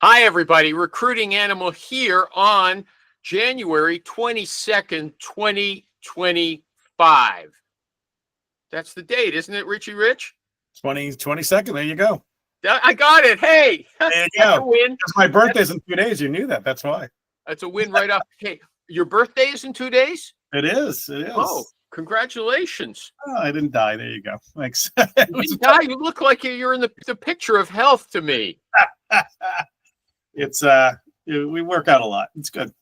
Hi, everybody. Recruiting Animal here on January 22nd, 2025. That's the date, isn't it, Richie Rich? 22nd. There you go. I got it. Hey, There you that's a go. win. It's my birthday's in 2 days. You knew that. That's why. That's a win right off. Hey, your birthday is in 2 days? It is. It is. Oh, congratulations. Oh, I didn't die. There you go. Thanks. You didn't die. You look like you're in the picture of health to me. It's we work out a lot. It's good.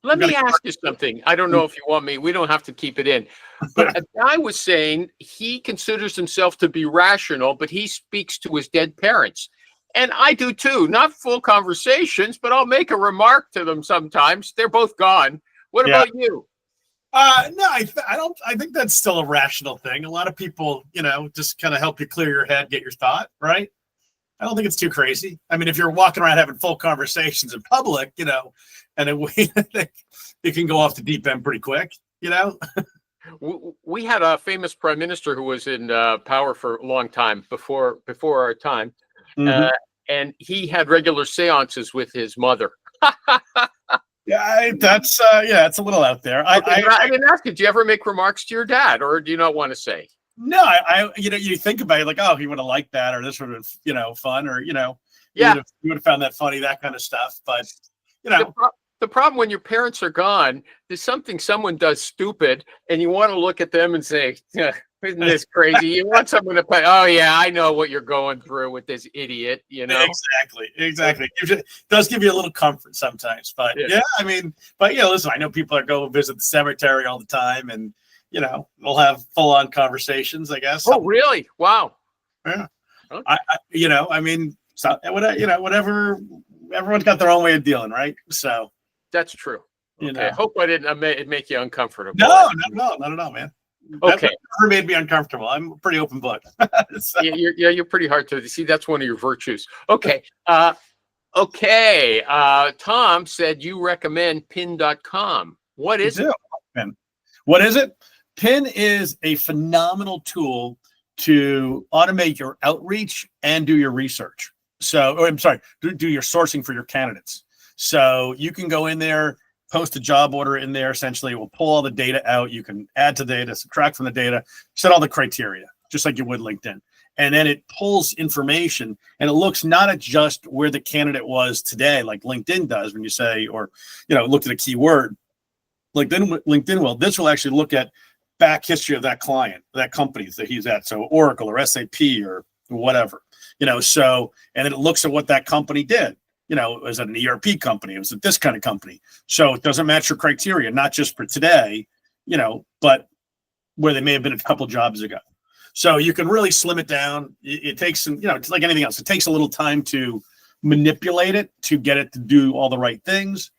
Let me ask you something. I don't know if you want me. We don't have to keep it in. But a guy was saying he considers himself to be rational, but he speaks to his dead parents. And I do too. Not full conversations, but I'll make a remark to them sometimes. They're both gone. What about you? No, I don't. I think that's still a rational thing. A lot of people, just kind of help you clear your head, get your thought right. I don't think it's too crazy. I mean, if you're walking around having full conversations in public, and it can go off the deep end pretty quick, We had a famous prime minister who was in power for a long time before our time. Mm-hmm. And he had regular seances with his mother. Yeah, that's it's a little out there. Okay, I didn't ask you, do you ever make remarks to your dad, or do you not want to say? No, you think about it like, oh, he would have liked that, or this would have been, fun, or you would have found that funny, that kind of stuff. But the problem when your parents are gone, there's someone does stupid, and you want to look at them and say, isn't this crazy? You want someone to play, oh yeah, I know what you're going through with this idiot, Exactly. It does give you a little comfort sometimes. But listen, I know people are going to visit the cemetery all the time, and we'll have full-on conversations, I guess. Oh, really? Wow. Yeah. Okay. Whatever. Everyone's got their own way of dealing, right? So that's true. Okay. I hope I didn't make you uncomfortable. No, not at all, man. Okay. That never made me uncomfortable. I'm a pretty open book. So. You're pretty hard to see. That's one of your virtues. Okay. Tom said you recommend pin.com. What is it? What is it? Pin is a phenomenal tool to automate your outreach and do your research. Do your sourcing for your candidates. So you can go in there, post a job order in there. Essentially, it will pull all the data out. You can add to the data, subtract from the data, set all the criteria, just like you would LinkedIn. And then it pulls information, and it looks not at just where the candidate was today, like LinkedIn does when you say, or, looked at a keyword. LinkedIn will. This will actually look at back history of that client, that company that he's at. So Oracle or SAP or whatever, and then it looks at what that company did. Was it an ERP company? Was it this kind of company? So it doesn't match your criteria, not just for today, but where they may have been a couple jobs ago. So you can really slim it down. It takes some, it's like anything else. It takes a little time to manipulate it, to get it to do all the right things,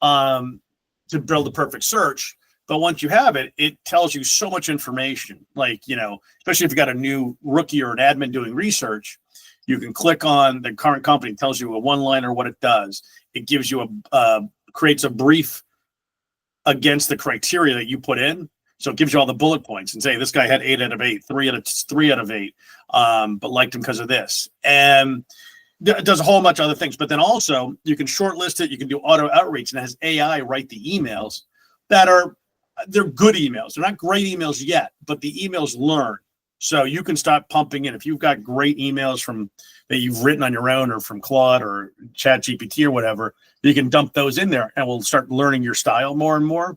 to build the perfect search. But once you have it, it tells you so much information. Like, especially if you got a new rookie or an admin doing research, you can click on the current company. It tells you a one-liner what it does. It gives you creates a brief against the criteria that you put in. So it gives you all the bullet points and say, this guy had 8 out of 8, 3 out of 8, but liked him because of this. And it does a whole bunch of other things. But then also you can shortlist it. You can do auto outreach, and it has AI write the emails they're good emails. They're not great emails yet, but the emails learn. So you can start pumping in. If you've got great emails that you've written on your own or from Claude or ChatGPT or whatever, you can dump those in there, and we'll start learning your style more and more.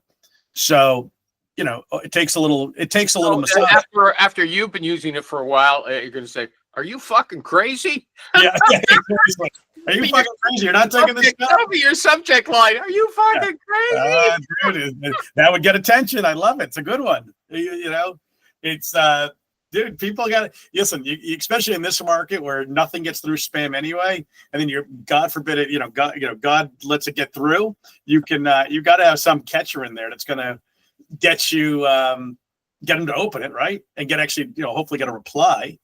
So, it takes a little massage. After you've been using it for a while, you're going to say, are you fucking crazy? Yeah. Are you fucking crazy? You're not taking this stuff? Tell me your subject line. Are you fucking crazy? Dude, that would get attention. I love it. It's a good one. It's dude, people got to listen. You, especially in this market where nothing gets through spam anyway, and then God forbid it. God lets it get through. You can you got to have some catcher in there that's going to get you get them to open it, right, and get actually hopefully get a reply.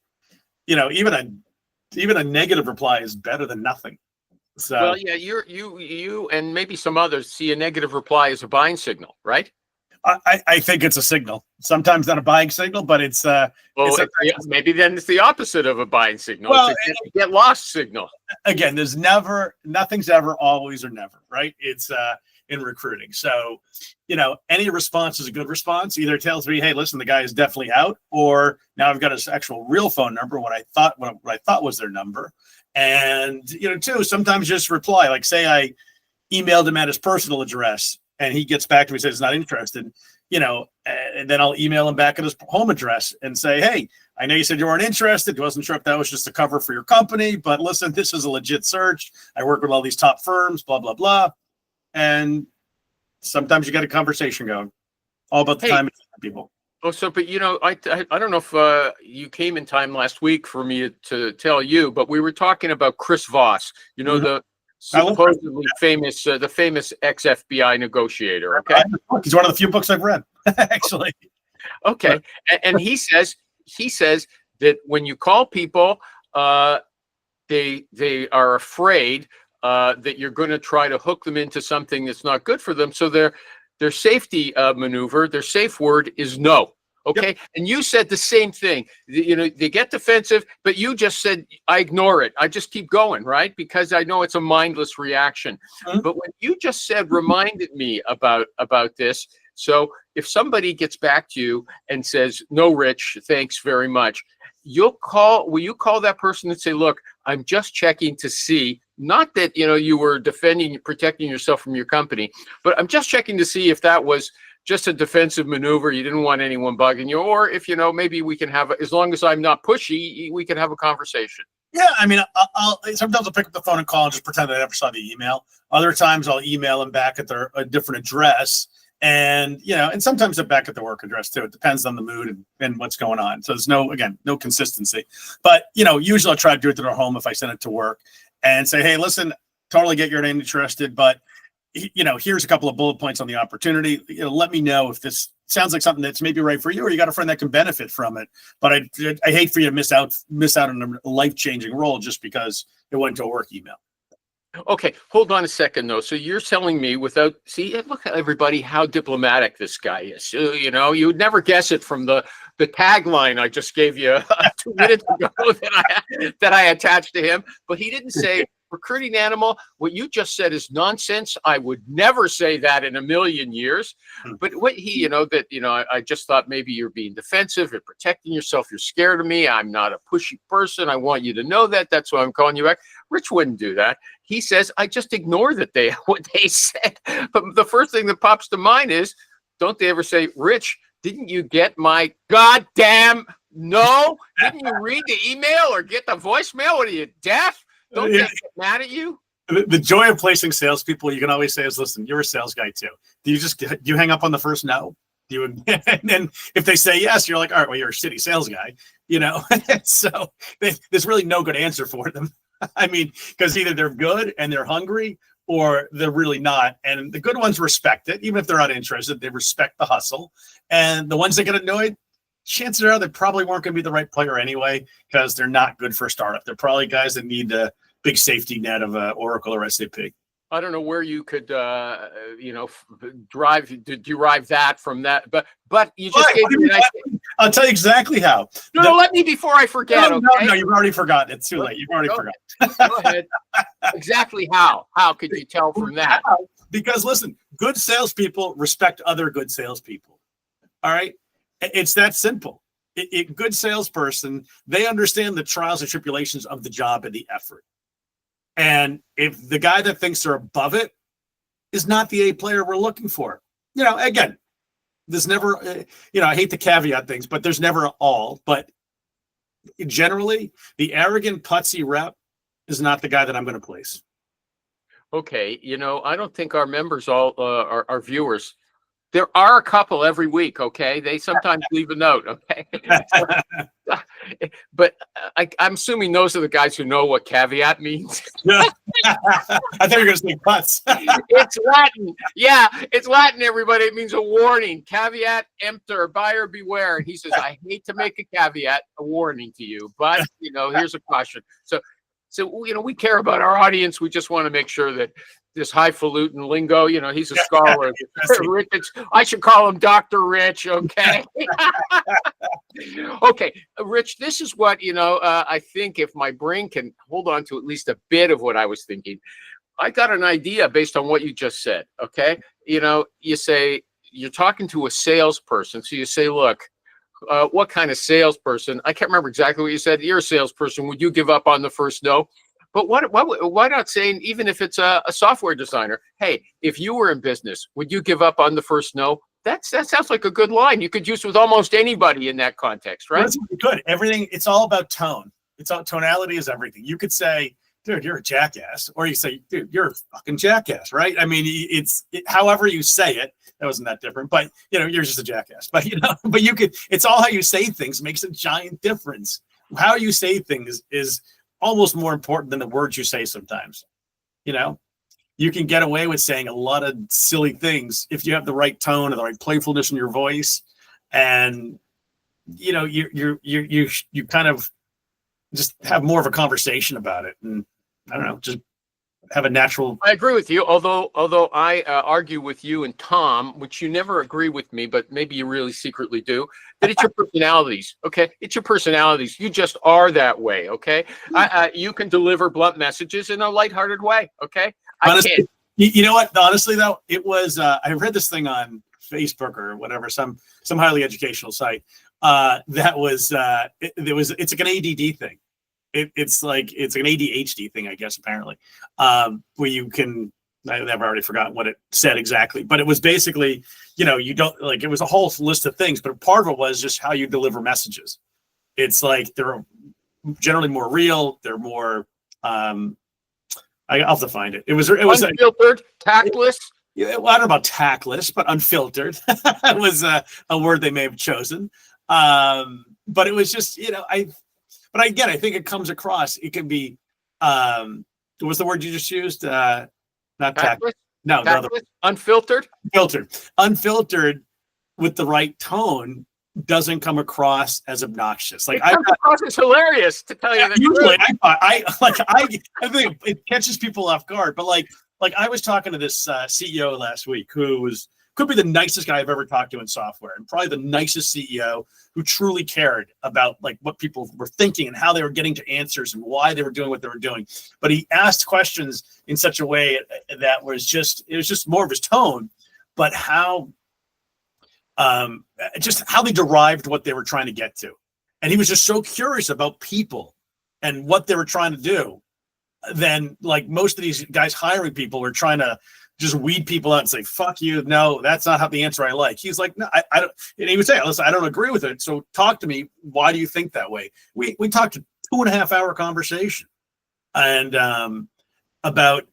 Even a negative reply is better than nothing. So, well, yeah, you and maybe some others see a negative reply as a buying signal, right? I think it's a signal. Sometimes not a buying signal, but it's maybe then it's the opposite of a buying signal. Well, it's a get lost signal. Again, nothing's ever always or never, right? It's in recruiting. So, any response is a good response. Either tells me, hey, listen, the guy is definitely out, or now I've got his actual real phone number, what I thought was their number. And, two, sometimes just reply, like say I emailed him at his personal address and he gets back to me and says he's not interested, and then I'll email him back at his home address and say, hey, I know you said you weren't interested. I wasn't sure if that was just a cover for your company, but listen, this is a legit search. I work with all these top firms, blah, blah, blah. And sometimes you get a conversation going, all about the time of people. Oh, so, but I don't know if you came in time last week for me to tell you, but we were talking about Chris Voss, the supposedly famous, the famous ex-FBI negotiator. Okay, he's one of the few books I've read, actually. Okay, and he says that when you call people, they are afraid that you're going to try to hook them into something that's not good for them. So their safety maneuver, their safe word is no. Okay. Yep. And you said the same thing. They get defensive, but you just said, I ignore it. I just keep going, right? Because I know it's a mindless reaction. Mm-hmm. But what you just said reminded me about this. So if somebody gets back to you and says, no, Rich, thanks very much. Will you call that person and say, look, I'm just checking to see, not that, you were protecting yourself from your company, but I'm just checking to see if that was just a defensive maneuver. You didn't want anyone bugging you, or if, maybe we can have, as long as I'm not pushy, we can have a conversation. Yeah. I mean, sometimes I'll pick up the phone and call and just pretend I never saw the email. Other times I'll email them back at a different address. And, and sometimes they're back at the work address too. It depends on the mood and what's going on. So there's no consistency, but, usually I'll try to do it to their home if I send it to work and say, hey, listen, totally get you're interested, but here's a couple of bullet points on the opportunity. Let me know if this sounds like something that's maybe right for you, or you got a friend that can benefit from it. But I hate for you to miss out on a life-changing role just because it went to a work email. Okay, hold on a second though. So you're telling me look at everybody how diplomatic this guy is. You would never guess it from the tagline I just gave you 2 minutes ago that I attached to him. But he didn't say recruiting animal. What you just said is nonsense. I would never say that in a million years. But what I just thought maybe you're being defensive, you're protecting yourself, you're scared of me. I'm not a pushy person. I want you to know that. That's why I'm calling you back. Rich wouldn't do that. He says, I just ignore what they said. But the first thing that pops to mind is, don't they ever say, Rich, didn't you get my goddamn no? Didn't you read the email or get the voicemail? What are you, deaf? Don't they get mad at you? The joy of placing salespeople, you can always say is, listen, you're a sales guy too. Do you hang up on the first no? And then if they say yes, you're like, all right, well, you're a shitty sales guy, So there's really no good answer for them. I mean, because either they're good and they're hungry, or they're really not. And the good ones respect it, even if they're not interested. They respect the hustle. And the ones that get annoyed, chances are they probably weren't going to be the right player anyway, because they're not good for a startup. They're probably guys that need a big safety net of Oracle or SAP. I don't know where you could, derive that from that, but you just gave me. I'll tell you exactly how. No, let me before I forget. No, you've already forgotten. It's too late. You've already forgotten. Go ahead. Exactly how? How could you tell from that? Because listen, good salespeople respect other good salespeople. All right, it's that simple. Good salesperson, they understand the trials and tribulations of the job and the effort. And if the guy that thinks they're above it is not the A player we're looking for, again, there's never, I hate to caveat things, but there's never all. But generally, the arrogant, putsy rep is not the guy that I'm going to place. Okay. I don't think our members, our viewers, there are a couple every week. Okay. They sometimes leave a note. Okay. But I'm assuming those are the guys who know what caveat means. I thought you were going to say putz. It's Latin. Yeah, it's Latin, everybody. It means a warning. Caveat emptor, buyer beware. And he says, I hate to make a caveat, a warning to you, but, here's a caution. So, we care about our audience. We just want to make sure that this highfalutin lingo, he's a scholar. Rich, I should call him Dr. Rich, okay? Okay, Rich, this is what, I think if my brain can hold on to at least a bit of what I was thinking, I got an idea based on what you just said, okay? You say, you're talking to a salesperson. So you say, look, what kind of salesperson? I can't remember exactly what you said. You're a salesperson. Would you give up on the first no? But why not saying, even if it's a software designer, hey, if you were in business, would you give up on the first no? That sounds like a good line. You could use with almost anybody in that context, right? That's good. Everything, it's all about tone. Tonality is everything. You could say, dude, you're a jackass. Or you say, dude, you're a fucking jackass, right? I mean, however you say it, that wasn't that different, but you're just a jackass. But it's all how you say things makes a giant difference. How you say things is almost more important than the words you say sometimes. You can get away with saying a lot of silly things if you have the right tone and the right playfulness in your voice. And, you kind of just have more of a conversation about it. And I don't know, just have a natural. I agree with you. Although I argue with you and Tom, which you never agree with me, but maybe you really secretly do, that it's your personalities. Okay. It's your personalities. You just are that way. Okay. You can deliver blunt messages in a lighthearted way. Okay. Honestly, can't. You know what? Honestly, though, it was, I read this thing on Facebook or whatever, some highly educational site. It's like an ADD thing. It's like an ADHD thing, I guess, apparently, where you can, I've already forgotten what it said exactly, but it was basically, you don't like, it was a whole list of things, but part of it was just how you deliver messages. It's like, they're generally more real. They're more, I'll have to find it. It was unfiltered, tactless. I don't know about tactless, but unfiltered was a word they may have chosen. But it was just, but again, I think it comes across. It can be, what was the word you just used? Not tactless. No, tactless? Unfiltered. Unfiltered with the right tone doesn't come across as obnoxious. Like, it comes across as hilarious, to tell you the usually truth. I think it catches people off guard. But like I was talking to this CEO last week who could be the nicest guy I've ever talked to in software, and probably the nicest CEO who truly cared about like what people were thinking and how they were getting to answers and why they were doing what they were doing. But he asked questions in such a way that it was just more of his tone, but how just how they derived what they were trying to get to. And he was just so curious about people and what they were trying to do. Then, like most of these guys hiring people are trying to just weed people out and say, fuck you. No, that's not how the answer I like. He's like, no, I don't. And he would say, listen, I don't agree with it. So talk to me. Why do you think that way? We talked a 2.5 hour conversation and about,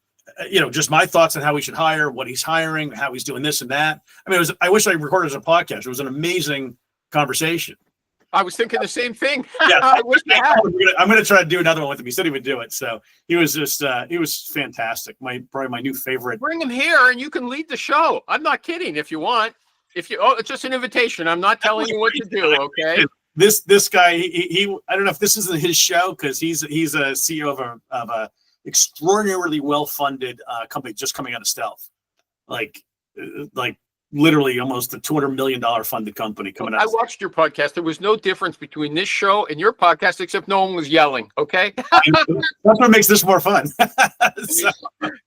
just my thoughts on how we should hire, what he's hiring, how he's doing this and that. I mean, I wish I recorded it as a podcast. It was an amazing conversation. I was thinking the same thing. Yeah, I wish I had. I'm going to try to do another one with him. He said he would do it. So he was just, he was fantastic. Probably my new favorite. Bring him here and you can lead the show. I'm not kidding. If you want, it's just an invitation. I'm not telling you what to do. Okay. This guy, he I don't know if this isn't his show, because he's a CEO of a extraordinarily well-funded company just coming out of stealth. Like literally almost a $200 million funded company coming out. I watched your podcast. There was no difference between this show and your podcast, except no one was yelling. Okay. That's what makes this more fun. So.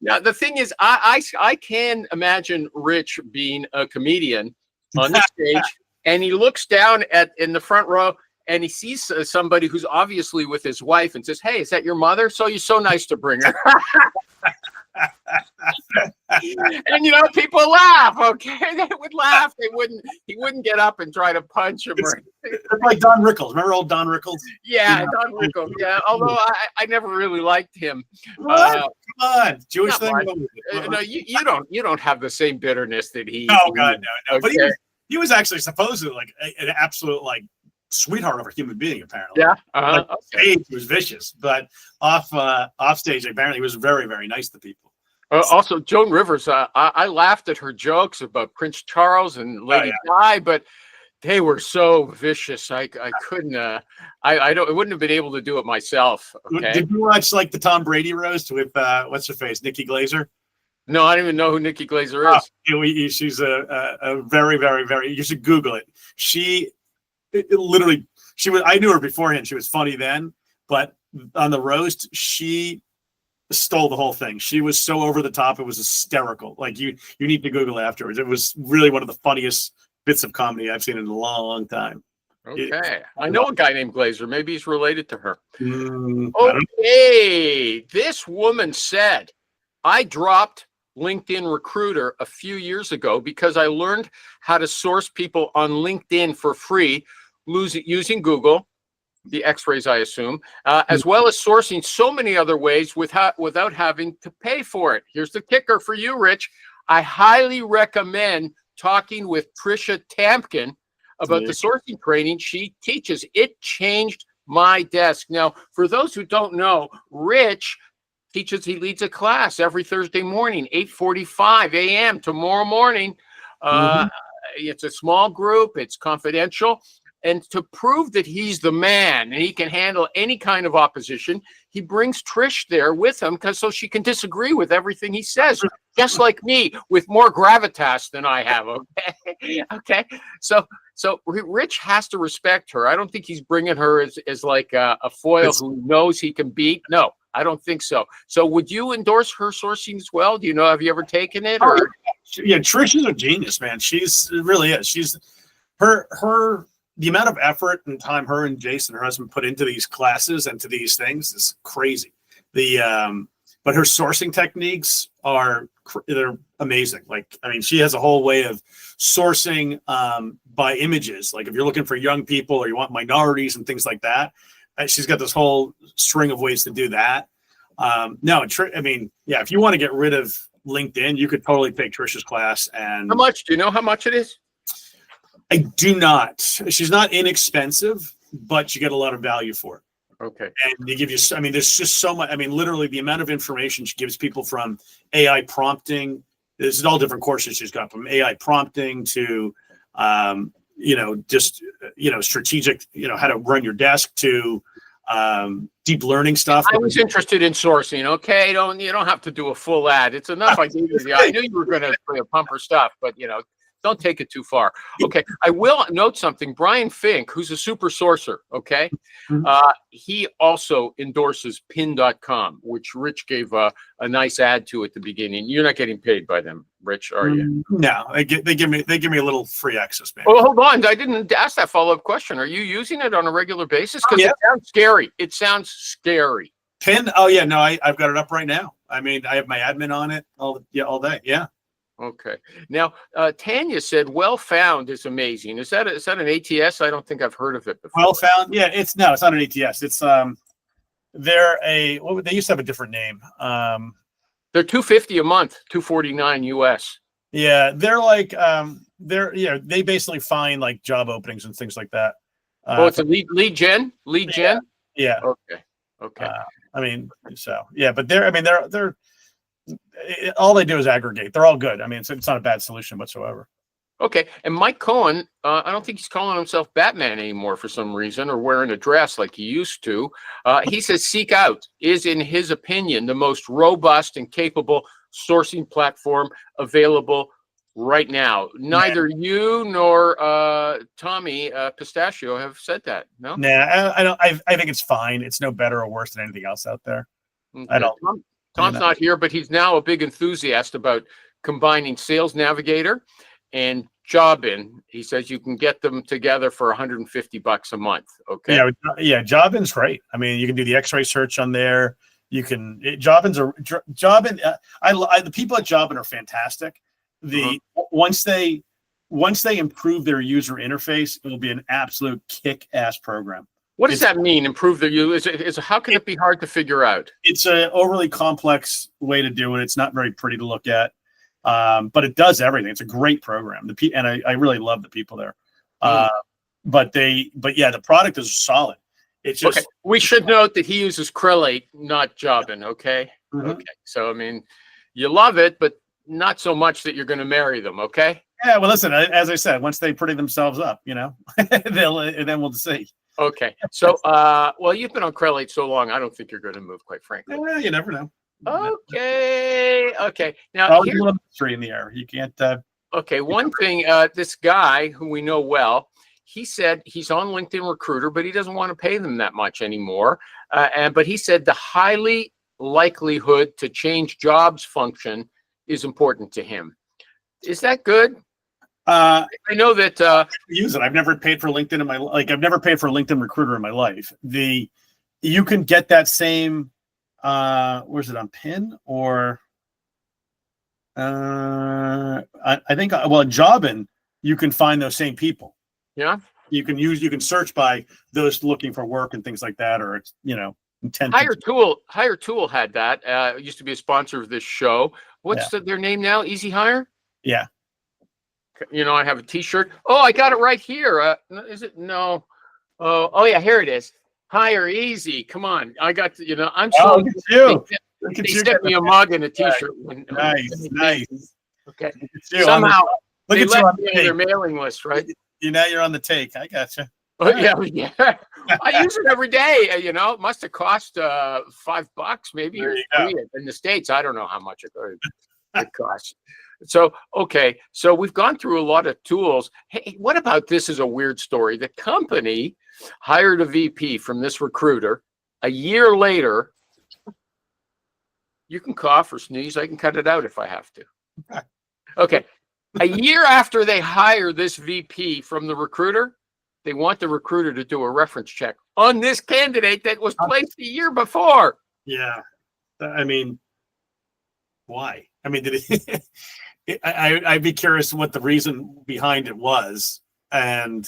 Yeah. The thing is, I can imagine Rich being a comedian on the stage, and he looks down in the front row and he sees somebody who's obviously with his wife and says, "Hey, is that your mother? So you're so nice to bring her." And people laugh. Okay, they would laugh. He wouldn't get up and try to punch him. It's like Don Rickles. Remember old Don Rickles? Yeah, Don Rickles. Yeah, although I never really liked him. Come on, Jewish thing. No, you don't have the same bitterness that he. Oh God, no. Okay. But he was actually supposedly like an absolute sweetheart of a human being. Apparently, yeah. Stage he was vicious, but off stage apparently he was very, very nice to people. Also, Joan Rivers, I laughed at her jokes about Prince Charles and Lady Di, but They were so vicious. I couldn't. I don't. I wouldn't have been able to do it myself. Okay. Did you watch like the Tom Brady roast with what's her face, Nikki Glazer? No, I don't even know who Nikki Glazer is. She's a very, very, very. You should Google it. Literally, she was. I knew her beforehand. She was funny then, but on the roast, she stole the whole thing. She was so over the top. It was hysterical. Like you need to Google it afterwards. It was really one of the funniest bits of comedy I've seen in a long, long time. Okay. I know a guy named Glazer. Maybe he's related to her. Okay. This woman said, I dropped LinkedIn Recruiter a few years ago because I learned how to source people on LinkedIn for free using Google, the X-rays, I assume, as well as sourcing so many other ways without having to pay for it. Here's the kicker for you, Rich. I highly recommend talking with Trisha Tampkin about the sourcing training she teaches. It changed my desk. Now, for those who don't know, Rich teaches, he leads a class every Thursday morning, 8:45 a.m. tomorrow morning. It's a small group. It's confidential. And to prove that he's the man and he can handle any kind of opposition, he brings Trish there with him so she can disagree with everything he says, just like me, with more gravitas than I have. Okay. Okay. So Rich has to respect her. I don't think he's bringing her as like a foil who knows he can beat. No, I don't think so. So would you endorse her sourcing as well? Do you know, have you ever taken it? Or? Yeah, Trish is a genius, man. She's really is. She's the amount of effort and time her and Jason, her husband, put into these classes and to these things is crazy. But her sourcing techniques they're amazing. Like, I mean, she has a whole way of sourcing by images. Like if you're looking for young people or you want minorities and things like that, she's got this whole string of ways to do that. I mean, yeah, if you want to get rid of LinkedIn, you could totally take Trisha's class. And how much? Do you know how much it is? I do not. She's not inexpensive, but you get a lot of value for it. Okay. And they give you, I mean, there's just so much. I mean, literally the amount of information she gives people, from AI prompting. This is all different courses she's got, from AI prompting to, strategic, how to run your desk, to deep learning stuff. I was interested in sourcing. Okay. You don't have to do a full ad. It's enough. I knew you were going to pump her stuff, but don't take it too far. Okay. I will note something. Brian Fink, who's a super sourcer, okay? He also endorses pin.com, which Rich gave a nice ad to at the beginning. You're not getting paid by them, Rich, are you? No, they give me a little free access, man. Oh, hold on. I didn't ask that follow-up question. Are you using it on a regular basis? Because it sounds scary. It sounds scary. Pin? Oh yeah, no, I've got it up right now. I mean, I have my admin on it all day. Yeah. Okay. Now, Tanya said, "Well Found" is amazing. Is that an ATS? I don't think I've heard of it before. Well Found, yeah. It's not an ATS. It's they used to have a different name. They're $250 a month, $249 US. Yeah, they're like they basically find like job openings and things like that. It's a lead gen. Yeah. Okay. I mean, so yeah, but they're all they do is aggregate. They're all good. I mean, it's not a bad solution whatsoever. Okay. And Mike Cohen, I don't think he's calling himself Batman anymore for some reason, or wearing a dress like he used to. He says Seek Out is, in his opinion, the most robust and capable sourcing platform available right now. Neither you nor Tommy Pistachio have said that. No? Nah, I don't. I think it's fine. It's no better or worse than anything else out there. Okay. I don't. Tom's not here, but he's now a big enthusiast about combining Sales Navigator and Jobin. He says you can get them together for $150 a month. Okay. Yeah. Jobin's great. I mean, you can do the X-ray search on there. You can. Jobin. The people at Jobin are fantastic. Once they improve their user interface, it will be an absolute kick-ass program. What does that mean? Improve the use? How can it be hard to figure out? It's an overly complex way to do it. It's not very pretty to look at, but it does everything. It's a great program. And I really love the people there. But the product is solid. It's just okay. We should note that he uses Crelate, not Jobin. Okay. Okay. So I mean, you love it, but not so much that you're going to marry them. Okay. Yeah, well, listen, as I said, once they pretty themselves up, they'll and then we'll see. Okay. So, well, you've been on Crelate so long, I don't think you're going to move, quite frankly. Yeah, you never know. Okay. Okay. Now, Always a little mystery in the air. You can't. Okay. One thing, this guy who we know well, he said he's on LinkedIn Recruiter, but he doesn't want to pay them that much anymore. But he said the highly likelihood to change jobs function is important to him. Is that good? I know that use it. I've never paid for LinkedIn in my I've never paid for a LinkedIn Recruiter in my life. You can get that same. Where's it on Pin or? I think Jobin. You can find those same people. Yeah. You can search by those looking for work and things like that, or intent. Hire Tool had that. It used to be a sponsor of this show. What's their name now? Easy Hire. Yeah. I have a T-shirt. Oh, I got it right here. Is it? No. Oh yeah, here it is. Hire Easy. Come on, I got. I'm so. Look at you. They sent me a mug and a T-shirt. Nice. Okay. Somehow look they at you let on me on their mailing list, right? You're on the take. I gotcha. Oh yeah. I use it every day. It must have cost $5, maybe. In the States, I don't know how much it costs. So, okay. So we've gone through a lot of tools. Hey, what about this is a weird story. The company hired a VP from this recruiter. A year later, you can cough or sneeze. I can cut it out if I have to. Okay. A year after they hire this VP from the recruiter, they want the recruiter to do a reference check on this candidate that was placed a year before. Yeah. I mean, why? I mean, did it? I'd be curious what the reason behind it was, and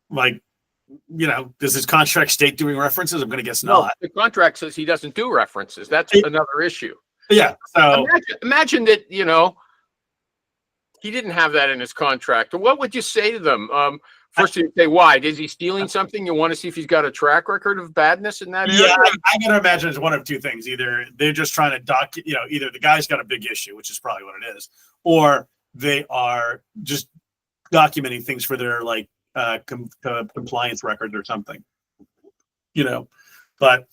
does his contract state doing references? I'm going to guess not. No, the contract says he doesn't do references. That's another issue. Yeah. So imagine that he didn't have that in his contract. What would you say to them? First, you say, why? Is he stealing something? You want to see if he's got a track record of badness in that area? Yeah, I'm going to imagine it's one of two things. Either they're just trying to either the guy's got a big issue, which is probably what it is, or they are just documenting things for their compliance record or something. But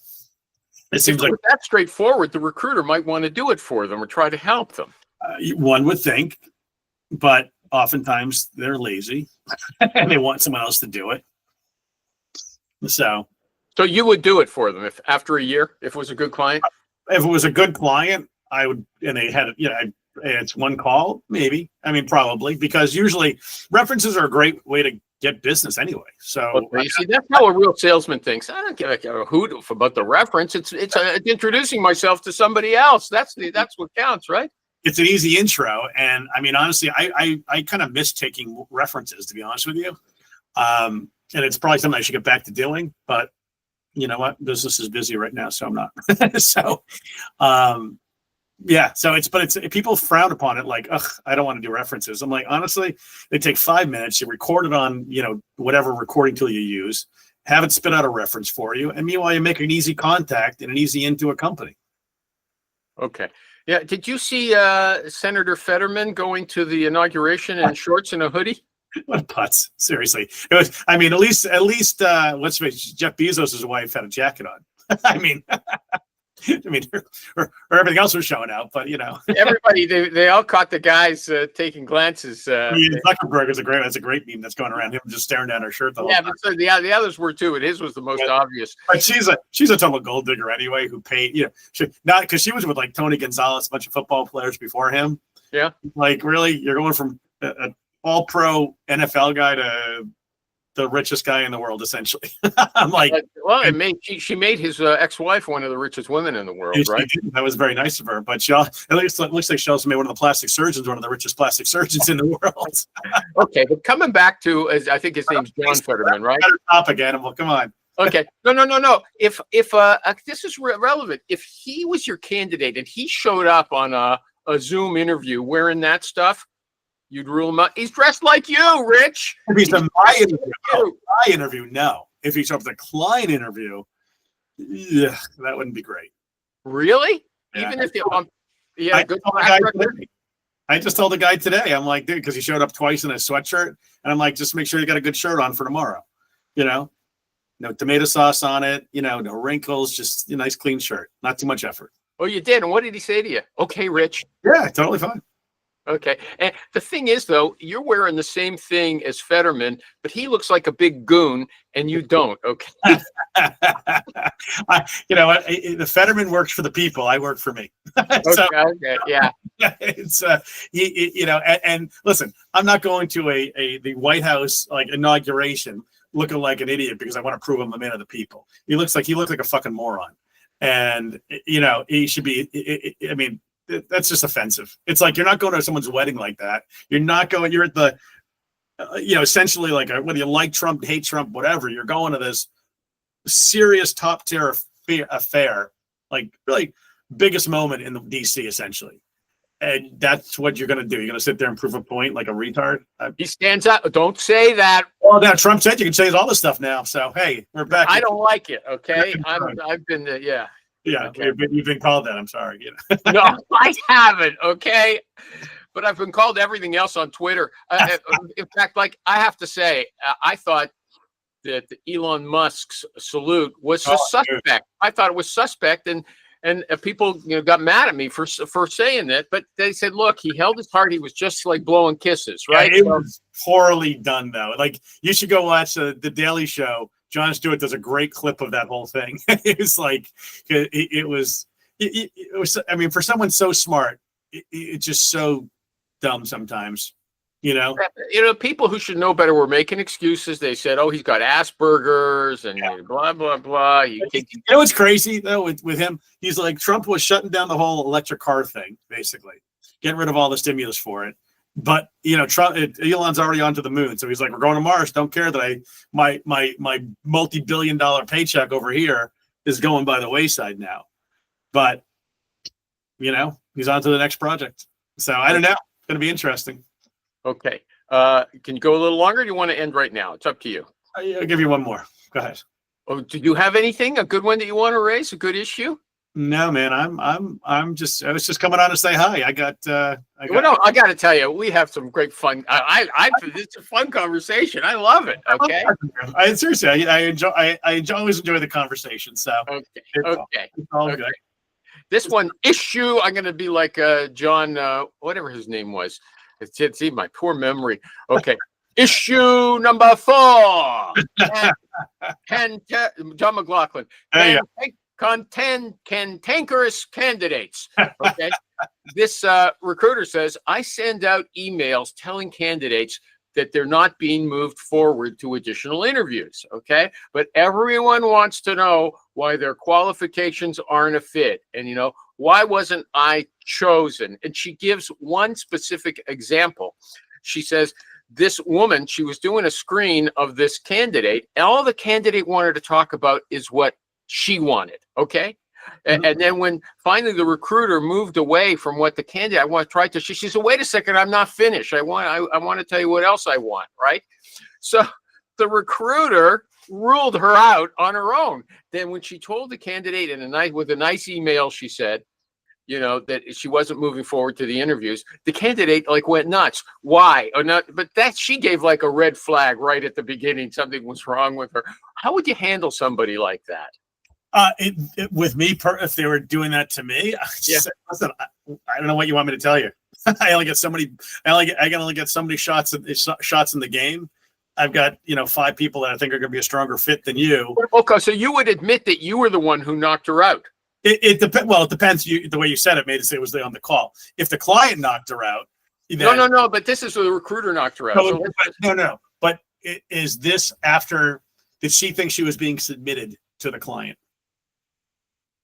it seems like that's straightforward. The recruiter might want to do it for them or try to help them. One would think, but oftentimes they're lazy and they want someone else to do it. So you would do it for them if after a year, if it was a good client? If it was a good client, I would, and they had, it's one call, maybe. I mean, probably, because usually references are a great way to get business anyway. So you see, that's how a real salesman thinks. I don't give a hoot about the reference. It's introducing myself to somebody else. That's what counts, right? It's an easy intro, and I mean, honestly, I kind of miss taking references, to be honest with you. And it's probably something I should get back to doing, but you know what, business is busy right now, so I'm not. So, yeah. So it's people frown upon it, like, ugh, I don't want to do references. I'm like, honestly, they take 5 minutes. You record it on, whatever recording tool you use, have it spit out a reference for you, and meanwhile, you make an easy contact and an easy into a company. Okay. Yeah. Did you see Senator Fetterman going to the inauguration in shorts and a hoodie? What putz? Seriously, it was. I mean, at least, let's face it, Jeff Bezos' wife had a jacket on. I mean, or everything else was showing out, but everybody they all caught the guys taking glances. Zuckerberg is that's a great meme that's going around, him just staring down her shirt the whole time. But the others were too, and his was the most obvious. But she's a total gold digger anyway, who paid not because she was with like Tony Gonzalez, a bunch of football players before him. Yeah, like really, you're going from an all-pro NFL guy to the richest guy in the world, essentially. I'm like, well, she made his ex-wife one of the richest women in the world, right? That was very nice of her. But it looks like she also made one of the plastic surgeons one of the richest plastic surgeons in the world. Okay, but coming back to, I think his name's John Fetterman, right? Topic, Animal. Come on. Okay, no. If this is relevant, if he was your candidate and he showed up on a Zoom interview wearing that stuff, you'd rule him out. He's dressed like you, Rich. If he's my interview, no. If he's up the client interview, yeah, that wouldn't be great. Really? Yeah. Even if good track record? I just told the guy today, I'm like, dude, because he showed up twice in a sweatshirt, and I'm like, just make sure you got a good shirt on for tomorrow. No tomato sauce on it, no wrinkles, just a nice clean shirt, not too much effort. Oh, you did. And what did he say to you? Okay, Rich. Yeah, totally fine. Okay. And the thing is, though, you're wearing the same thing as Fetterman, but he looks like a big goon and you don't. Okay. The Fetterman works for the people. I work for me. Okay. Yeah. It's and listen, I'm not going to the White House like inauguration looking like an idiot because I want to prove I'm the man of the people. He looks like a fucking moron, and he should be. I mean, that's just offensive. It's like you're not going to someone's wedding like that. You're not going. You're at the, essentially like whether you like Trump, hate Trump, whatever. You're going to this serious top tier affair, like really biggest moment in the DC essentially. And that's what you're going to do. You're going to sit there and prove a point like a retard. He stands up. Don't say that. Well, now Trump said you can say all this stuff now. So, hey, we're back. I don't like it. Okay. I've been there. Yeah. Yeah. Okay. You've been called that. I'm sorry. No, I haven't. Okay. But I've been called everything else on Twitter. In fact, like I have to say, I thought that Elon Musk's salute was suspect. Dude. I thought it was suspect. And people got mad at me for saying that, but they said, look, he held his heart. He was just like blowing kisses, right? Yeah, it was poorly done, though. Like you should go watch the Daily Show. Jon Stewart does a great clip of that whole thing. It was like it was. I mean, for someone so smart, it's just so dumb sometimes. People who should know better were making excuses. They said, "Oh, he's got Asperger's and blah blah blah." What's crazy though with him? He's like Trump was shutting down the whole electric car thing, basically, getting rid of all the stimulus for it. But Elon's already onto the moon, so he's like, "We're going to Mars. Don't care that my multi-billion-dollar paycheck over here is going by the wayside now." But he's on to the next project. So I don't know. It's going to be interesting. Okay. Can you go a little longer? Or do you want to end right now? It's up to you. I'll give you one more. Go ahead. Oh, do you have anything? A good one that you want to raise? A good issue? No, man. I was just coming on to say hi. I got to tell you, we have some great fun. It's a fun conversation. I love it. Okay. Seriously, I always enjoy the conversation. So okay. It's all good. This one issue, I'm going to be like John, whatever his name was. See my poor memory. Okay. Issue number 4. John McLaughlin. Cantankerous candidates. Okay. This recruiter says, I send out emails telling candidates that they're not being moved forward to additional interviews. Okay. But everyone wants to know why their qualifications aren't a fit. And, why wasn't I chosen? And she gives one specific example. She says, this woman, she was doing a screen of this candidate, and all the candidate wanted to talk about is what she wanted. Okay. Mm-hmm. And then when finally the recruiter moved away from what the candidate, she said, wait a second, I'm not finished. I want to tell you what else I want. Right. So the recruiter ruled her out on her own. Then when she told the candidate with a nice email, she said, that she wasn't moving forward to the interviews. The candidate went nuts. Why? Or not? But she gave like a red flag right at the beginning. Something was wrong with her. How would you handle somebody like that? With me, if they were doing that to me, listen, I don't know what you want me to tell you. I only get so many. I can only get so many shots in the game. I've got 5 people that I think are going to be a stronger fit than you. Okay, so you would admit that you were the one who knocked her out. It depends. Well, it depends. The way you said it made it say it was on the call. If the client knocked her out, no. But this is the recruiter knocked her out. No. But is this after? Did she think she was being submitted to the client?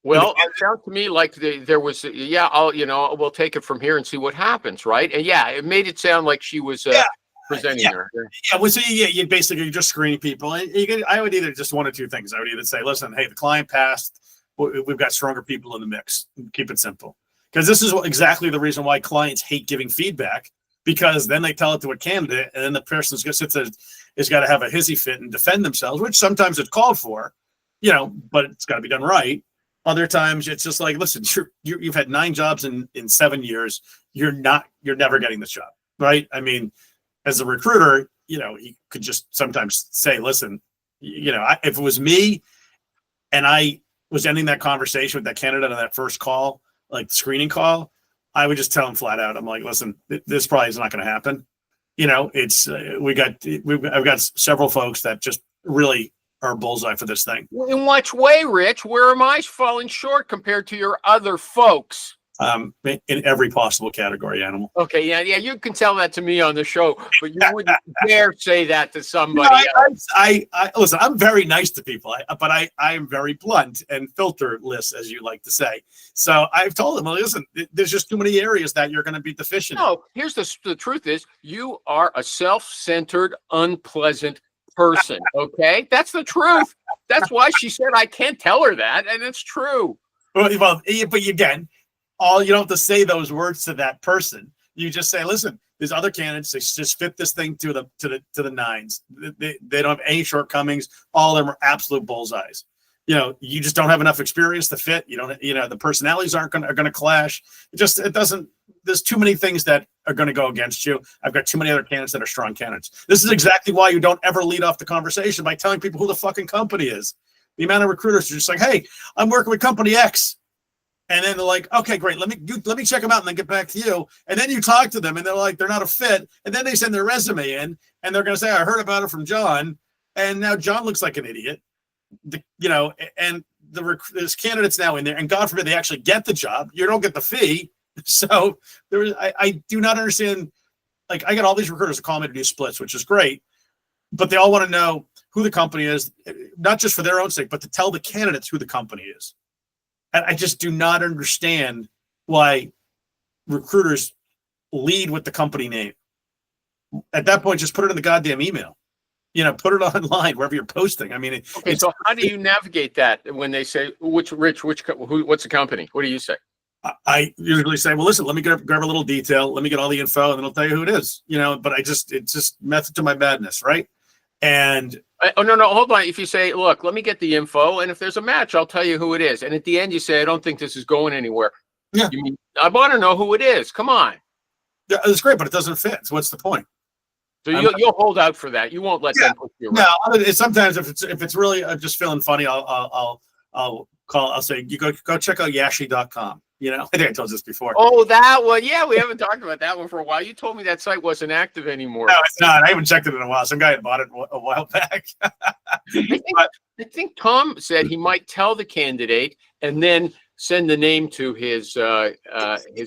Well, it sounds to me like there was. We'll take it from here and see what happens, right? And it made it sound like she was. Presenting her. Yeah. Well, so you basically just screen people. I would either just one or two things. I would either say, listen, hey, the client passed. We've got stronger people in the mix. Keep it simple. Because this is exactly the reason why clients hate giving feedback, because then they tell it to a candidate and then the person's going to sit there, is got to have a hissy fit and defend themselves, which sometimes it's called for, but it's got to be done right. Other times it's just like, listen, you've had 9 jobs in 7 years. You're never getting this job, right? I mean, as a recruiter, he could just sometimes say, listen, if it was me and I was ending that conversation with that candidate on that first call, like the screening call, I would just tell him flat out, I'm like, listen, this probably is not going to happen. I've got several folks that just really are bullseye for this thing. In which way, Rich? Where am I falling short compared to your other folks? In every possible category, Animal. Okay, yeah, you can tell that to me on the show, but you wouldn't dare say that to somebody else. I listen. I'm very nice to people, but I am very blunt and filterless, as you like to say. So I've told them, listen, there's just too many areas that you're going to be deficient. No, here's the truth: is you are a self-centered, unpleasant person. Okay, that's the truth. That's why she said I can't tell her that, and it's true. Well, but again. You don't have to say those words to that person. You just say, listen, there's other candidates. They just fit this thing to the nines. They don't have any shortcomings. All of them are absolute bullseyes. You just don't have enough experience to fit. The personalities are going to clash. It doesn't. There's too many things that are going to go against you. I've got too many other candidates that are strong candidates. This is exactly why you don't ever lead off the conversation by telling people who the fucking company is. The amount of recruiters are just like, hey, I'm working with company X. And then they're like, okay, great. Let me check them out and then get back to you. And then you talk to them and they're like, they're not a fit. And then they send their resume in and they're going to say, I heard about it from John. And now John looks like an idiot, and there's candidates now in there, and God forbid they actually get the job. You don't get the fee. So I do not understand. Like, I get all these recruiters that call me to do splits, which is great, but they all want to know who the company is, not just for their own sake, but to tell the candidates who the company is. And I just do not understand why recruiters lead with the company name. At that point, just put it in the goddamn email. Put it online wherever you're posting. I mean, so how do you navigate that when they say what's the company? What do you say? I usually say, well, listen, let me grab a little detail. Let me get all the info, and then I'll tell you who it is. But it's just method to my madness, right? And no, hold on. If you say, look, let me get the info, and if there's a match, I'll tell you who it is. And at the end, you say, I don't think this is going anywhere. Yeah. You mean, I want to know who it is. Come on. Yeah, it's great, but it doesn't fit. So what's the point? So you'll hold out for that. You won't let them push you around. No, sometimes if it's really just feeling funny, I'll say, you go check out yashi.com. I think I told you this before. Oh, that one. Yeah, we haven't talked about that one for a while. You told me that site wasn't active anymore. No, it's not. I haven't checked it in a while. Some guy had bought it a while back. I think Tom said he might tell the candidate and then send the name to his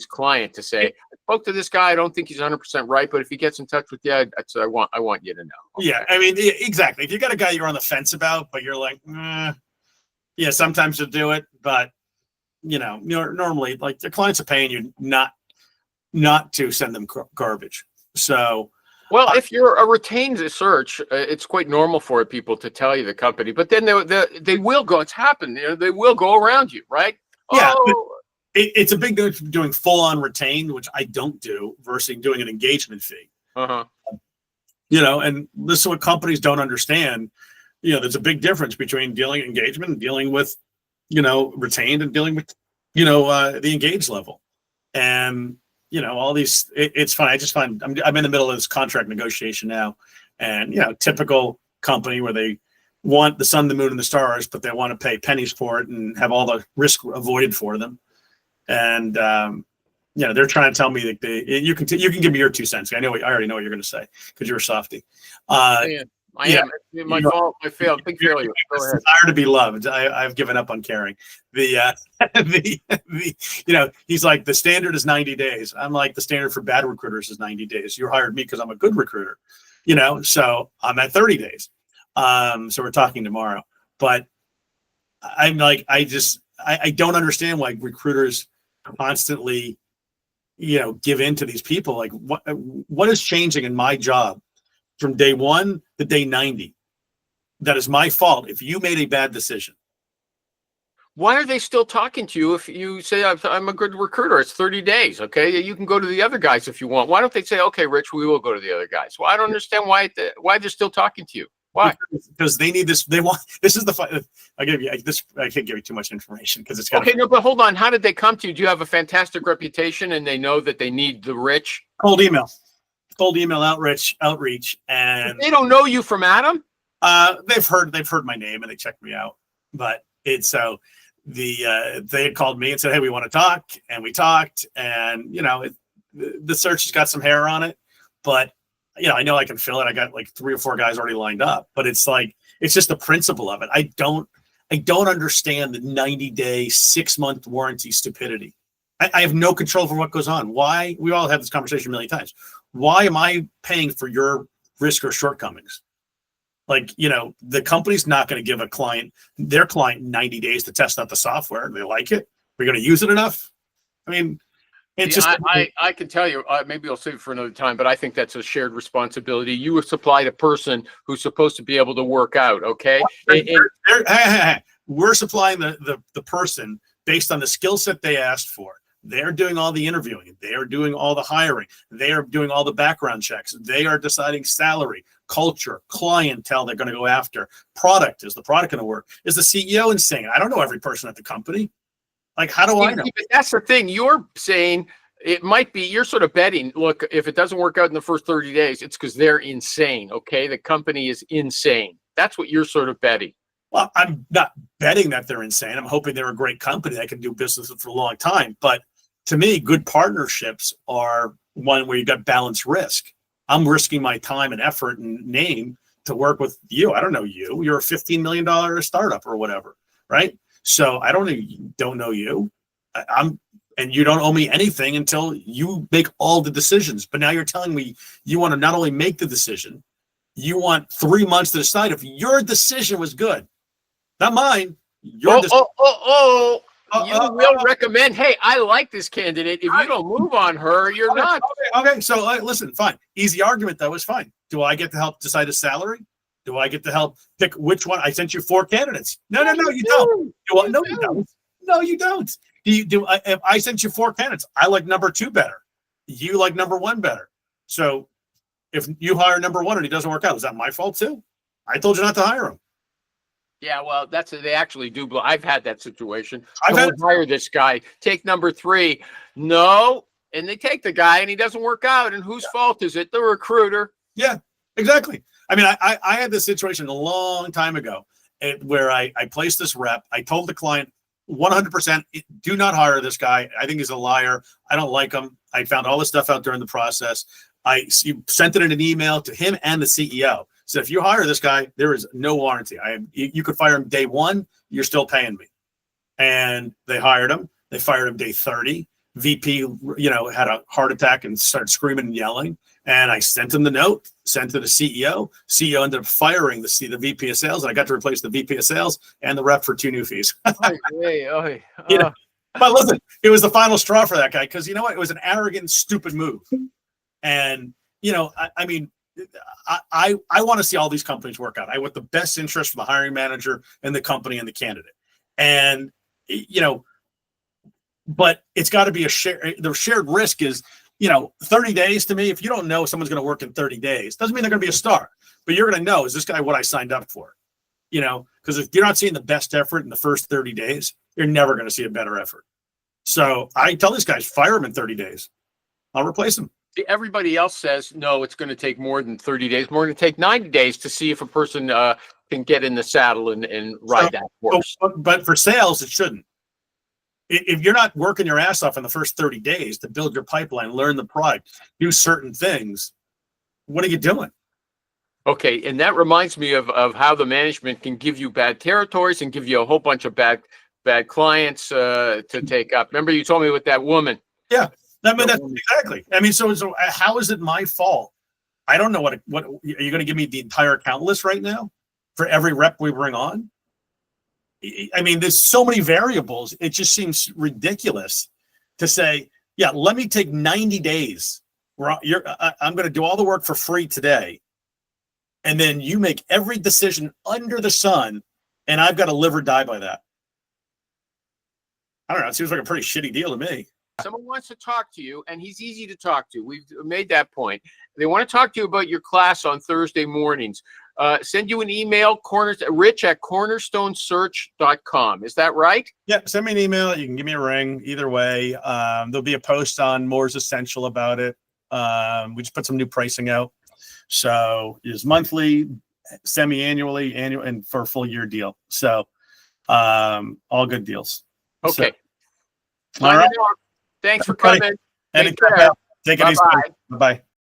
client to say, I spoke to this guy. I don't think he's 100% right, but if he gets in touch with you, I want you to know. Okay. Yeah, I mean, exactly. If you got a guy you're on the fence about, but you're like, yeah, sometimes you'll do it, but normally, like, the clients are paying you not to send them garbage. So, well, if you're a retained search, it's quite normal for people to tell you the company, but then they will go. It's happened. They will go around you, right? Yeah, it's a big difference from doing full-on retained, which I don't do, versus doing an engagement fee. Uh-huh. And this is what companies don't understand. There's a big difference between dealing engagement and dealing with, retained, and dealing with, the engaged level. And, all these, it's fun. I just find I'm in the middle of this contract negotiation now, and, typical company where they want the sun, the moon, and the stars, but they want to pay pennies for it and have all the risk avoided for them. And, they're trying to tell me that you can give me your 2 cents. I already know what you're going to say because you're a softie. I am. My fault. I failed. Big failure. Go ahead. Desire to be loved. I've given up on caring. He's like, the standard is 90 days. I'm like, the standard for bad recruiters is 90 days. You hired me because I'm a good recruiter, so I'm at 30 days. So we're talking tomorrow, but I'm like, I don't understand why recruiters constantly, give in to these people. Like, what is changing in my job from day 1 to day 90? That is my fault if you made a bad decision. Why are they still talking to you if you say, I'm a good recruiter? It's 30 days, okay? You can go to the other guys if you want. Why don't they say, okay, Rich, we will go to the other guys? Well, I don't understand why they're still talking to you. Why? Because they need this. They want, this is the, I give you this. I can't give you too much information because it's Okay, no, but hold on. How did they come to you? Do you have a fantastic reputation and they know that they need the rich? cold email outreach. And They don't know you from Adam? they've heard my name and they checked me out, but it's so they had called me and said, hey, we want to talk, and we talked, and the search has got some hair on it, but I know I can fill it. I got like 3 or 4 guys already lined up, but it's like, it's just the principle of it. I don't understand the 90-day 6-month warranty stupidity. I have no control over what goes on. Why? We all have this conversation a million times. Why am I paying for your risk or shortcomings? Like, the company's not going to give their client 90 days to test out the software. They like it. We're going to use it enough. I mean, it's just. I can tell you, maybe I'll save it for another time, but I think that's a shared responsibility. You supplied a person who's supposed to be able to work out. Okay. We're supplying the person based on the skill set they asked for. They're doing all the interviewing. They are doing all the hiring. They are doing all the background checks. They are deciding salary, culture, clientele they're going to go after. Product. Is the product going to work? Is the CEO insane? I don't know every person at the company. Like, how do I know? That's the thing. You're saying it might be, you're sort of betting, look, if it doesn't work out in the first 30 days, it's because they're insane. Okay. The company is insane. That's what you're sort of betting. Well, I'm not betting that they're insane. I'm hoping they're a great company that can do business for a long time. But to me, good partnerships are one where you got balanced risk. I'm risking my time and effort and name to work with you. I don't know you. You're a $15 million startup or whatever, right? So I don't know you. And you don't owe me anything until you make all the decisions. But now you're telling me you want to not only make the decision, you want 3 months to decide if your decision was good. Not mine. You will recommend, hey, I like this candidate. If you don't move on her, you're not. Okay. So listen, fine. Easy argument, though, is fine. Do I get to help decide a salary? Do I get to help pick which one? I sent you 4 candidates. No, you don't. No, you don't. No, you don't. If I sent you 4 candidates, I like number 2 better. You like number 1 better. So if you hire number 1 and he doesn't work out, is that my fault too? I told you not to hire him. Yeah, well, they actually do. I've had that situation. Don't hire this guy. Take number 3. No, and they take the guy and he doesn't work out. And whose fault is it? The recruiter. Yeah, exactly. I mean, I had this situation a long time ago where I placed this rep. I told the client 100%, do not hire this guy. I think he's a liar. I don't like him. I found all this stuff out during the process. I sent it in an email to him and the CEO. So if you hire this guy, there is no warranty. You could fire him day 1. You're still paying me. And they hired him. They fired him day 30. VP, had a heart attack and started screaming and yelling. And I sent him the note, sent it to the CEO. CEO ended up firing the VP of sales. And I got to replace the VP of sales and the rep for 2 new fees. But listen, it was the final straw for that guy because, it was an arrogant, stupid move. And, I want to see all these companies work out. I want the best interest for the hiring manager and the company and the candidate. And, but it's got to be the shared risk is, 30 days to me, if you don't know someone's going to work in 30 days, doesn't mean they're going to be a star, but you're going to know, is this guy what I signed up for? Because if you're not seeing the best effort in the first 30 days, you're never going to see a better effort. So I tell these guys, fire them in 30 days. I'll replace them. Everybody else says, no, it's going to take more than 30 days, more than take 90 days to see if a person can get in the saddle and ride that horse. But for sales, it shouldn't. If you're not working your ass off in the first 30 days to build your pipeline, learn the product, do certain things, what are you doing? Okay, and that reminds me of how the management can give you bad territories and give you a whole bunch of bad clients to take up. Remember you told me with that woman? Yeah. That's exactly. I mean, so how is it my fault? I don't know what are you going to give me the entire account list right now for every rep we bring on? I mean, there's so many variables. It just seems ridiculous to say, yeah, let me take 90 days. I'm going to do all the work for free today. And then you make every decision under the sun. And I've got to live or die by that. I don't know. It seems like a pretty shitty deal to me. Someone wants to talk to you, and he's easy to talk to. We've made that point. They want to talk to you about your class on Thursday mornings. send you an email, rich@cornerstonesearch.com. Is that right? Yeah, send me an email. You can give me a ring. Either way, there'll be a post on Moore's Essential about it. We just put some new pricing out. So it's monthly, semi-annually, annual, and for a full year deal. So all good deals. Okay. So, all right. Thanks for Everybody, coming. and Take care. take it easy. Bye-bye. Bye-bye.